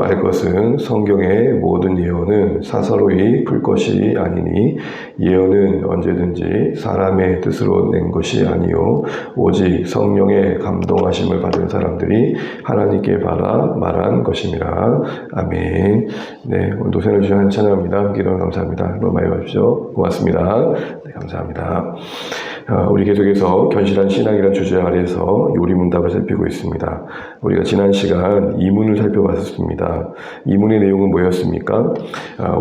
알 것은 성경의 모든 예언은 사사로이 풀 것이 아니니 예언은 언제든지 사람의 뜻으로 낸 것이 아니요 오직 성령의 감동하심을 받은 사람들이 하나님께 받아 말한 것입니다. 아멘. 네, 오늘 노선을 주셔서 찬양합니다. 기도 감사합니다. 너무 많이 봐주십시오. 고맙습니다. 네, 감사합니다. 우리 계속해서 견실한 신앙이라는 주제 아래에서 요리문답을 살피고 있습니다. 우리가 지난 시간 이문을 살펴봤습니다. 이문의 내용은 뭐였습니까?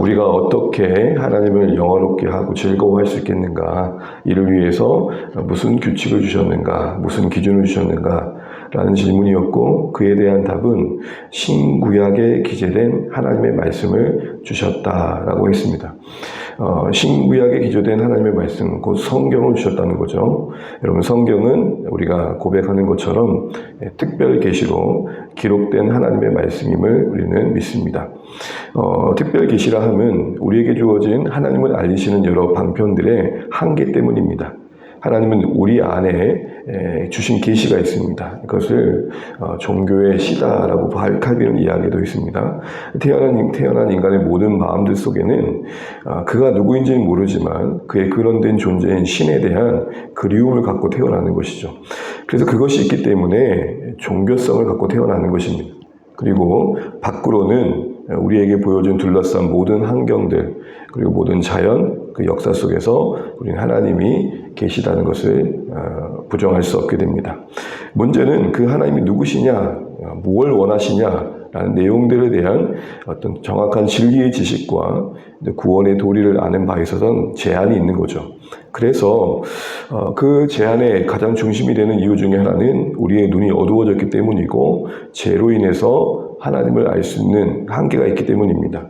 우리가 어떻게 하나님을 영화롭게 하고 즐거워할 수 있겠는가? 이를 위해서 무슨 규칙을 주셨는가? 무슨 기준을 주셨는가? 라는 질문이었고 그에 대한 답은 신구약에 기재된 하나님의 말씀을 주셨다라고 했습니다. 신구약에 기재된 하나님의 말씀, 곧 성경을 주셨다는 거죠. 여러분, 성경은 우리가 고백하는 것처럼 특별 계시로 기록된 하나님의 말씀임을 우리는 믿습니다. 특별 계시라 함은 우리에게 주어진 하나님을 알리시는 여러 방편들의 한계 때문입니다. 하나님은 우리 안에 주신 계시가 있습니다. 그것을 종교의 시다라고 칼빈은 이야기도 있습니다. 태어난 인간의 모든 마음들 속에는 그가 누구인지는 모르지만 그의 근원된 존재인 신에 대한 그리움을 갖고 태어나는 것이죠. 그래서 그것이 있기 때문에 종교성을 갖고 태어나는 것입니다. 그리고 밖으로는 우리에게 보여준 둘러싼 모든 환경들 그리고 모든 자연 그 역사 속에서 우리는 하나님이 계시다는 것을 부정할 수 없게 됩니다. 문제는 그 하나님이 누구시냐, 뭘 원하시냐라는 내용들에 대한 어떤 정확한 진리의 지식과 구원의 도리를 아는 바에 있어서는 제한이 있는 거죠. 그래서 그 제한의 가장 중심이 되는 이유 중에 하나는 우리의 눈이 어두워졌기 때문이고 죄로 인해서 하나님을 알 수 있는 한계가 있기 때문입니다.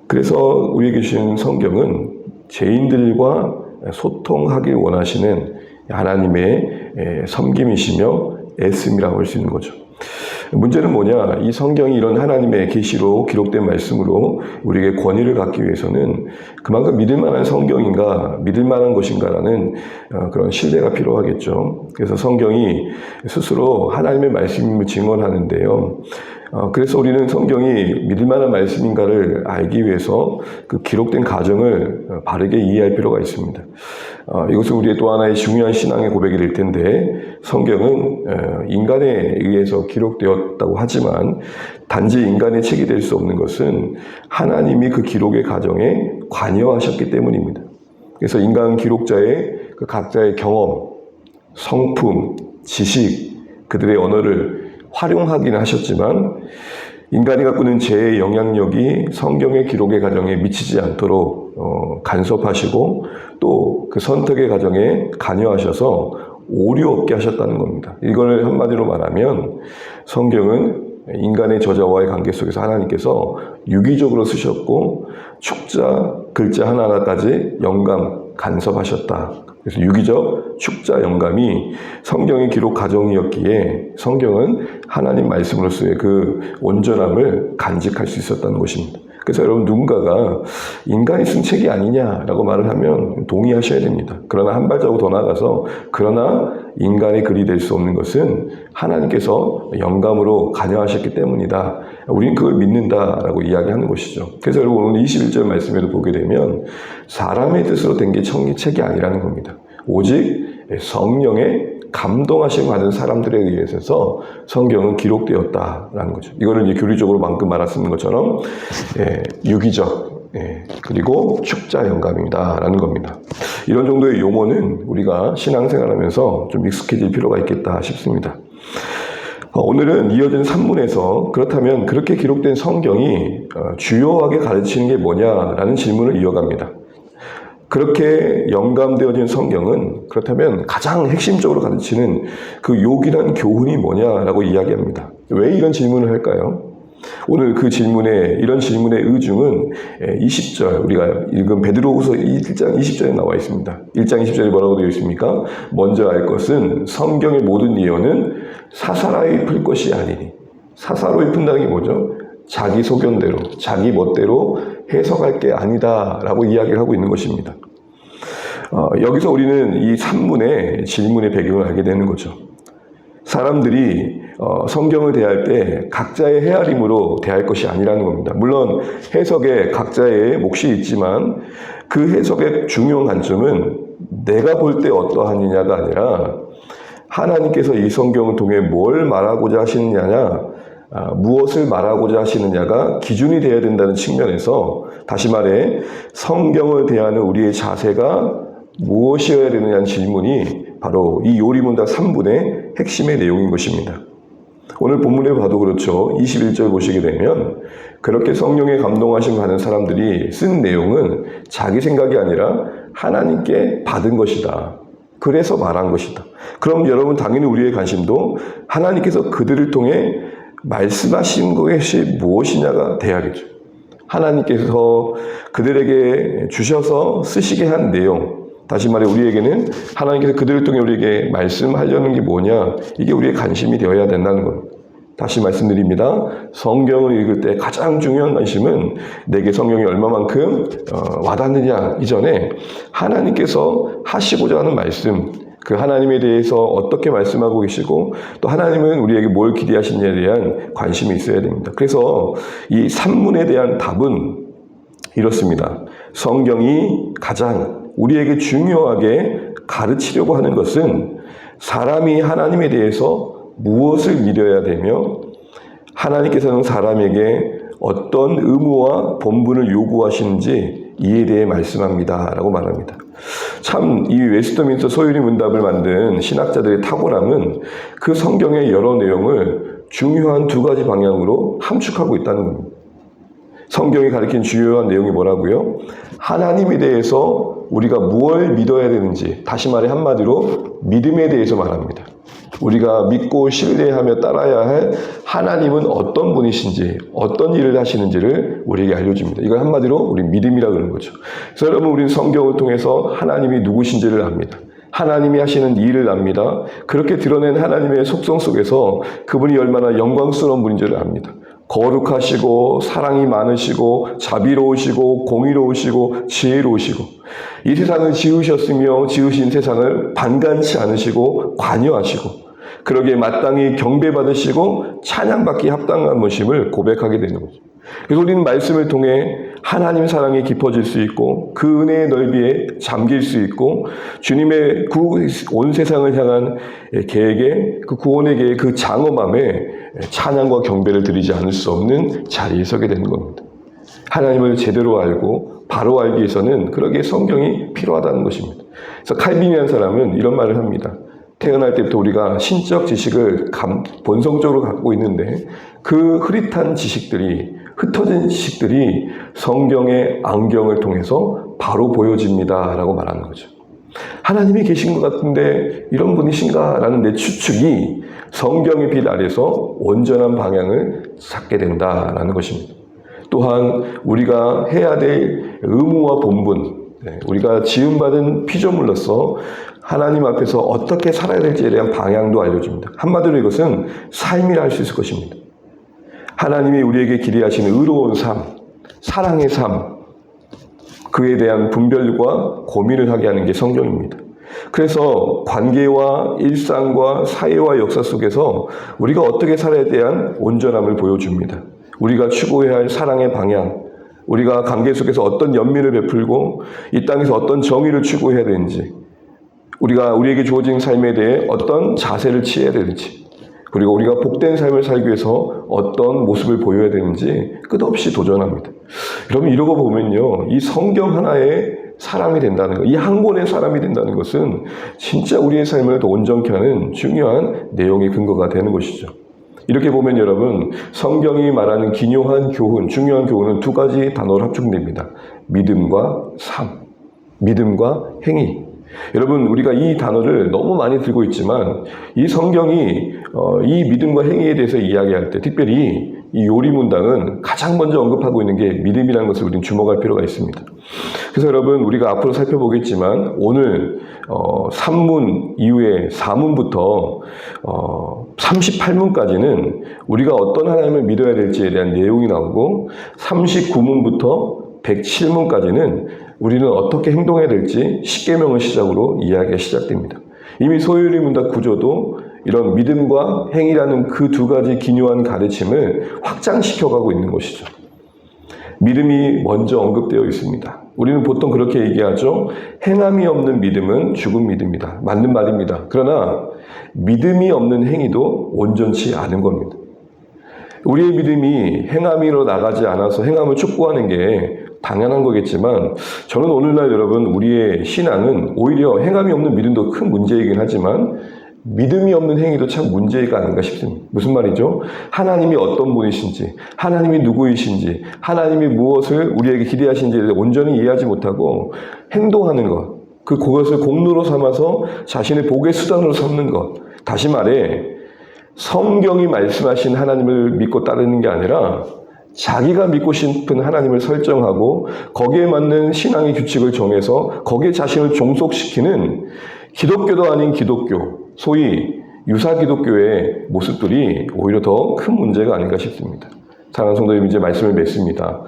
그래서 우리에게 주신 성경은 죄인들과 소통하길 원하시는 하나님의 섬김이시며 애씀이라고 할 수 있는 거죠. 문제는 뭐냐? 이 성경이 이런 하나님의 계시로 기록된 말씀으로 우리에게 권위를 갖기 위해서는 그만큼 믿을 만한 성경인가, 믿을 만한 것인가라는 그런 신뢰가 필요하겠죠. 그래서 성경이 스스로 하나님의 말씀임을 증언하는데요. 그래서 우리는 성경이 믿을 만한 말씀인가를 알기 위해서 그 기록된 과정을 바르게 이해할 필요가 있습니다. 이것은 우리의 또 하나의 중요한 신앙의 고백이 될 텐데 성경은 인간에 의해서 기록되었다고 하지만 단지 인간의 책이 될 수 없는 것은 하나님이 그 기록의 과정에 관여하셨기 때문입니다. 그래서 인간 기록자의 그 각자의 경험, 성품, 지식, 그들의 언어를 활용하긴 하셨지만 인간이 갖고 있는 죄의 영향력이 성경의 기록의 과정에 미치지 않도록 간섭하시고 또 그 선택의 과정에 관여하셔서 오류 없게 하셨다는 겁니다. 이걸 한마디로 말하면 성경은 인간의 저자와의 관계 속에서 하나님께서 유기적으로 쓰셨고 축자, 글자 하나하나까지 영감, 간섭하셨다. 그래서 유기적 축자 영감이 성경의 기록 과정이었기에 성경은 하나님 말씀으로서의 그 온전함을 간직할 수 있었다는 것입니다. 그래서 여러분 누군가가 인간이 쓴 책이 아니냐라고 말을 하면 동의하셔야 됩니다. 그러나 한 발자국 더 나아가서 그러나 인간의 글이 될 수 없는 것은 하나님께서 영감으로 관여하셨기 때문이다. 우리는 그걸 믿는다라고 이야기하는 것이죠. 그래서 여러분 오늘 21절 말씀에도 보게 되면 사람의 뜻으로 된 게 책이 아니라는 겁니다. 오직 성령의 감동하심 받은 사람들에 의해서 성경은 기록되었다라는 거죠. 이거를 이제 교리적으로 방금 말씀드린 것처럼 유기적 그리고 축자 영감이다라는 겁니다. 이런 정도의 용어는 우리가 신앙생활하면서 좀 익숙해질 필요가 있겠다 싶습니다. 오늘은 이어진 산문에서 그렇다면 그렇게 기록된 성경이 주요하게 가르치는 게 뭐냐라는 질문을 이어갑니다. 그렇게 영감되어진 성경은 그렇다면 가장 핵심적으로 가르치는 그 요긴한 교훈이 뭐냐라고 이야기합니다. 왜 이런 질문을 할까요? 오늘 그 질문에, 이런 질문의 의중은 20절, 우리가 읽은 베드로후서 1장 20절에 나와 있습니다. 1장 20절에 뭐라고 되어 있습니까? 먼저 알 것은 성경의 모든 예언은 사사로이 풀 것이 아니니. 사사로이 푼다는 게 뭐죠? 자기 소견대로, 자기 멋대로 해석할 게 아니다라고 이야기를 하고 있는 것입니다. 여기서 우리는 이 산문의 질문의 배경을 알게 되는 거죠. 사람들이 성경을 대할 때 각자의 헤아림으로 대할 것이 아니라는 겁니다. 물론 해석에 각자의 몫이 있지만 그 해석의 중요한 관점은 내가 볼 때 어떠하느냐가 아니라 하나님께서 이 성경을 통해 뭘 말하고자 하시느냐, 무엇을 말하고자 하시느냐가 기준이 되어야 된다는 측면에서 다시 말해 성경을 대하는 우리의 자세가 무엇이어야 되느냐는 질문이 바로 이 요리문답 3분의 핵심의 내용인 것입니다. 오늘 본문에 봐도 그렇죠. 21절 보시게 되면 그렇게 성령에 감동하심 받은 사람들이 쓴 내용은 자기 생각이 아니라 하나님께 받은 것이다. 그래서 말한 것이다. 그럼 여러분 당연히 우리의 관심도 하나님께서 그들을 통해 말씀하신 것이 무엇이냐가 돼야겠죠. 하나님께서 그들에게 주셔서 쓰시게 한 내용, 다시 말해 우리에게는 하나님께서 그들을 통해 우리에게 말씀하려는 게 뭐냐, 이게 우리의 관심이 되어야 된다는 겁니다. 다시 말씀드립니다. 성경을 읽을 때 가장 중요한 관심은 내게 성경이 얼마만큼 와닿느냐 이전에 하나님께서 하시고자 하는 말씀, 그 하나님에 대해서 어떻게 말씀하고 계시고 또 하나님은 우리에게 뭘 기대하시느냐에 대한 관심이 있어야 됩니다. 그래서 이 산문에 대한 답은 이렇습니다. 성경이 가장 우리에게 중요하게 가르치려고 하는 것은 사람이 하나님에 대해서 무엇을 믿어야 되며 하나님께서는 사람에게 어떤 의무와 본분을 요구하시는지 이에 대해 말씀합니다 라고 말합니다. 참 이 웨스트민스터 소유리 문답을 만든 신학자들의 탁월함은 그 성경의 여러 내용을 중요한 두 가지 방향으로 함축하고 있다는 겁니다. 성경이 가리킨 주요한 내용이 뭐라고요? 하나님에 대해서 우리가 무엇을 믿어야 되는지, 다시 말해 한마디로 믿음에 대해서 말합니다. 우리가 믿고 신뢰하며 따라야 할 하나님은 어떤 분이신지, 어떤 일을 하시는지를 우리에게 알려줍니다. 이걸 한마디로 우리 믿음이라고 그러는 거죠. 그래서 여러분, 우리는 성경을 통해서 하나님이 누구신지를 압니다. 하나님이 하시는 일을 압니다. 그렇게 드러낸 하나님의 속성 속에서 그분이 얼마나 영광스러운 분인지를 압니다. 거룩하시고 사랑이 많으시고 자비로우시고 공의로우시고 지혜로우시고 이 세상을 지으셨으며 지으신 세상을 반간치 않으시고 관여하시고 그러기에 마땅히 경배받으시고 찬양받기 합당한 분심을 고백하게 되는 거죠. 그래서 우리는 말씀을 통해 하나님 사랑에 깊어질 수 있고 그 은혜의 넓이에 잠길 수 있고 주님의 온 세상을 향한 계획에 그 구원의 계획 그 장엄함에 찬양과 경배를 드리지 않을 수 없는 자리에 서게 되는 겁니다. 하나님을 제대로 알고 바로 알기 위해서는 그러기에 성경이 필요하다는 것입니다. 그래서 칼빈이라는 사람은 이런 말을 합니다. 태어날 때부터 우리가 신적 지식을 본성적으로 갖고 있는데 그 흐릿한 지식들이 흩어진 지식들이 성경의 안경을 통해서 바로 보여집니다 라고 말하는 거죠. 하나님이 계신 것 같은데 이런 분이신가 라는 내 추측이 성경의 빛 아래서 온전한 방향을 찾게 된다라는 것입니다. 또한 우리가 해야 될 의무와 본분, 우리가 지음받은 피조물로서 하나님 앞에서 어떻게 살아야 될지에 대한 방향도 알려줍니다. 한마디로 이것은 삶이라 할 수 있을 것입니다. 하나님이 우리에게 기대하시는 의로운 삶, 사랑의 삶, 그에 대한 분별과 고민을 하게 하는 게 성경입니다. 그래서 관계와 일상과 사회와 역사 속에서 우리가 어떻게 살아야 대한 온전함을 보여줍니다. 우리가 추구해야 할 사랑의 방향, 우리가 관계 속에서 어떤 연민을 베풀고 이 땅에서 어떤 정의를 추구해야 되는지, 우리에게 주어진 삶에 대해 어떤 자세를 취해야 되는지, 그리고 우리가 복된 삶을 살기 위해서 어떤 모습을 보여야 되는지 끝없이 도전합니다. 여러분 이러고 보면요, 이 성경 하나에 사람이 된다는 것, 이 한 권의 사람이 된다는 것은 진짜 우리의 삶을 더 온전케 하는 중요한 내용의 근거가 되는 것이죠. 이렇게 보면 여러분 성경이 말하는 기묘한 교훈, 중요한 교훈은 두 가지 단어로 합중됩니다. 믿음과 삶, 믿음과 행위. 여러분 우리가 이 단어를 너무 많이 들고 있지만 이 성경이 이 믿음과 행위에 대해서 이야기할 때 특별히 이 요리문당은 가장 먼저 언급하고 있는 게 믿음이라는 것을 우리는 주목할 필요가 있습니다. 그래서 여러분 우리가 앞으로 살펴보겠지만 오늘 3문 이후에 4문부터 38문까지는 우리가 어떤 하나님을 믿어야 될지에 대한 내용이 나오고 39문부터 107문까지는 우리는 어떻게 행동해야 될지 십계명을 시작으로 이야기가 시작됩니다. 이미 소유리 문답 구조도 이런 믿음과 행위라는 그 두 가지 기묘한 가르침을 확장시켜가고 있는 것이죠. 믿음이 먼저 언급되어 있습니다. 우리는 보통 그렇게 얘기하죠. 행함이 없는 믿음은 죽은 믿음이다. 맞는 말입니다. 그러나 믿음이 없는 행위도 온전치 않은 겁니다. 우리의 믿음이 행함으로 나가지 않아서 행함을 촉구하는 게 당연한 거겠지만 저는 오늘날 여러분 우리의 신앙은 오히려 행함이 없는 믿음도 큰 문제이긴 하지만 믿음이 없는 행위도 참 문제가 아닌가 싶습니다. 무슨 말이죠? 하나님이 어떤 분이신지, 하나님이 누구이신지, 하나님이 무엇을 우리에게 기대하신지에 대해 온전히 이해하지 못하고 행동하는 것, 그것을 공로로 삼아서 자신의 복의 수단으로 삼는 것. 다시 말해 성경이 말씀하신 하나님을 믿고 따르는 게 아니라 자기가 믿고 싶은 하나님을 설정하고 거기에 맞는 신앙의 규칙을 정해서 거기에 자신을 종속시키는 기독교도 아닌 기독교, 소위 유사 기독교의 모습들이 오히려 더 큰 문제가 아닌가 싶습니다. 사랑하는 성도님, 이제 말씀을 맺습니다.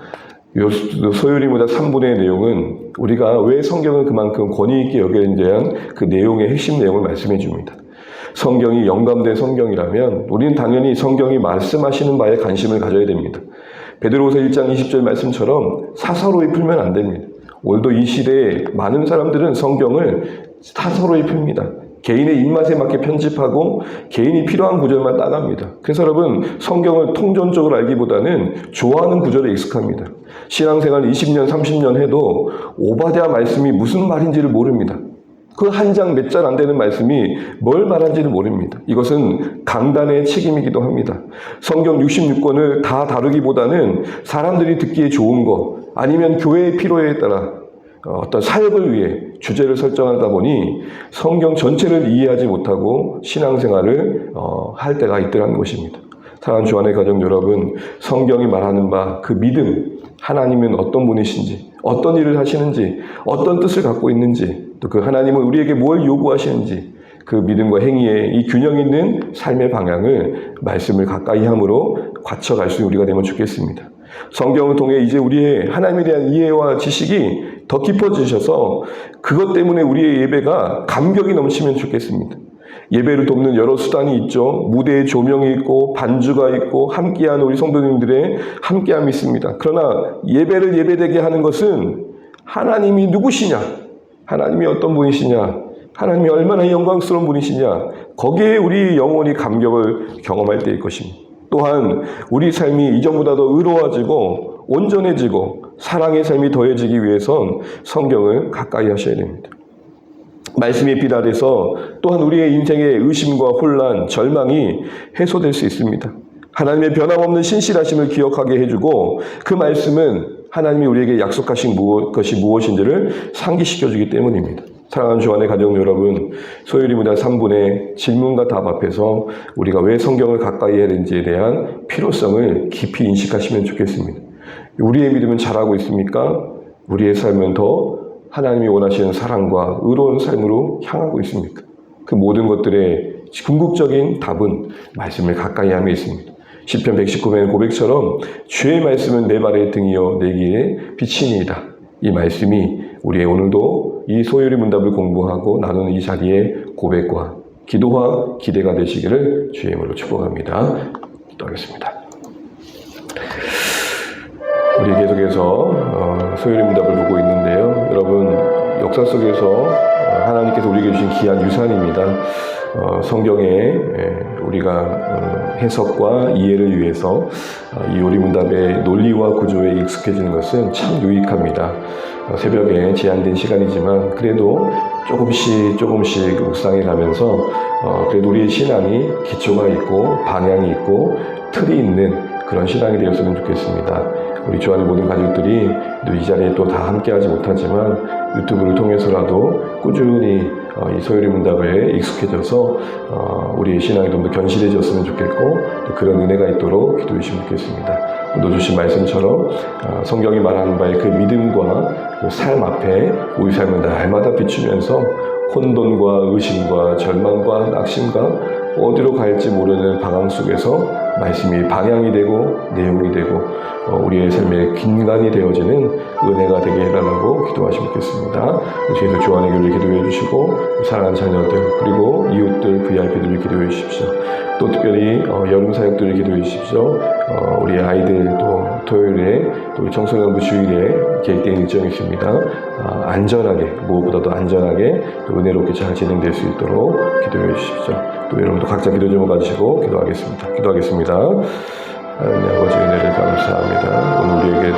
소요리문답 3분의 내용은 우리가 왜 성경을 그만큼 권위 있게 여기는지에 대한 그 내용의 핵심 내용을 말씀해 줍니다. 성경이 영감된 성경이라면 우리는 당연히 성경이 말씀하시는 바에 관심을 가져야 됩니다. 베드로후서 1장 20절 말씀처럼 사사로이 풀면 안 됩니다. 오늘도 이 시대에 많은 사람들은 성경을 사사로이 풉니다. 개인의 입맛에 맞게 편집하고 개인이 필요한 구절만 따갑니다. 그래서 여러분 성경을 통전적으로 알기보다는 좋아하는 구절에 익숙합니다. 신앙생활 20년, 30년 해도 오바댜 말씀이 무슨 말인지를 모릅니다. 그 한 장 몇 절 안 되는 말씀이 뭘 말하는지를 모릅니다. 이것은 강단의 책임이기도 합니다. 성경 66권을 다 다루기보다는 사람들이 듣기에 좋은 것 아니면 교회의 필요에 따라 어떤 사역을 위해 주제를 설정하다 보니 성경 전체를 이해하지 못하고 신앙생활을 할 때가 있더라는 것입니다. 사랑하는 주안의 가정 여러분, 성경이 말하는 바 그 믿음, 하나님은 어떤 분이신지, 어떤 일을 하시는지, 어떤 뜻을 갖고 있는지, 또 그 하나님은 우리에게 뭘 요구하시는지 그 믿음과 행위의 이 균형 있는 삶의 방향을 말씀을 가까이 함으로 갖춰갈 수 있는 우리가 되면 좋겠습니다. 성경을 통해 이제 우리의 하나님에 대한 이해와 지식이 더 깊어지셔서 그것 때문에 우리의 예배가 감격이 넘치면 좋겠습니다. 예배를 돕는 여러 수단이 있죠. 무대에 조명이 있고 반주가 있고 함께하는 우리 성도님들의 함께함이 있습니다. 그러나 예배를 예배되게 하는 것은 하나님이 누구시냐? 하나님이 어떤 분이시냐? 하나님이 얼마나 영광스러운 분이시냐? 거기에 우리 영혼이 감격을 경험할 때일 것입니다. 또한 우리 삶이 이전보다 더 의로워지고 온전해지고 사랑의 삶이 더해지기 위해선 성경을 가까이 하셔야 됩니다. 말씀의 빛 아래서 또한 우리의 인생의 의심과 혼란, 절망이 해소될 수 있습니다. 하나님의 변함없는 신실하심을 기억하게 해주고 그 말씀은 하나님이 우리에게 약속하신 것이 무엇인지를 상기시켜주기 때문입니다. 사랑하는 주안의 가정 여러분, 소요리문답 3분의 질문과 답 앞에서 우리가 왜 성경을 가까이 해야 되는지에 대한 필요성을 깊이 인식하시면 좋겠습니다. 우리의 믿음은 잘하고 있습니까? 우리의 삶은 더 하나님이 원하시는 사랑과 의로운 삶으로 향하고 있습니까? 그 모든 것들의 궁극적인 답은 말씀을 가까이 함에 있습니다. 시편 119편 고백처럼 주의 말씀은 내 발의 등이요 내 길의 빛이니이다. 이 말씀이 우리의 오늘도 이 소요리문답을 공부하고 나누는 이 자리에 고백과 기도와 기대가 되시기를 주의 이름으로 축복합니다. 기도하겠습니다. 우리 계속해서 소요리문답을 보고 있는데요. 여러분 역사 속에서 하나님께서 우리에게 주신 귀한 유산입니다. 성경에 우리가 해석과 이해를 위해서 이 요리문답의 논리와 구조에 익숙해지는 것은 참 유익합니다. 새벽에 제한된 시간이지만 그래도 조금씩 묵상해 가면서 그래도 우리의 신앙이 기초가 있고 방향이 있고 틀이 있는 그런 신앙이 되었으면 좋겠습니다. 우리 주안의 모든 가족들이 또 이 자리에 또 다 함께하지 못하지만 유튜브를 통해서라도 꾸준히 이 소요리문답에 익숙해져서 우리의 신앙이 좀 더 견실해졌으면 좋겠고 또 그런 은혜가 있도록 기도해 주시면 좋겠습니다. 오늘 주신 말씀처럼 성경이 말하는 바의 그 믿음과 그 삶 앞에 우리 삶을 날마다 비추면서 혼돈과 의심과 절망과 낙심과 어디로 갈지 모르는 방황 속에서 말씀이 방향이 되고 내용이 되고 우리의 삶의 긴간이 되어지는 은혜가 되게 해달라고 기도하시면 좋겠습니다. 주에서 주안의 교회를 기도해 주시고 사랑하는 자녀들 그리고 이웃들 VIP들을 기도해 주십시오. 또 특별히 여름 사역들을 기도해 주십시오. 우리 아이들 또 토요일에 또 청소년부 주일에 계획된 일정이 있습니다. 안전하게 무엇보다도 안전하게 또 은혜롭게 잘 진행될 수 있도록 기도해 주십시오. 또 여러분도 각자 기도 제목 가지시고 기도하겠습니다. 하나님 아버지 은혜를 감사합니다. 오늘 우리에게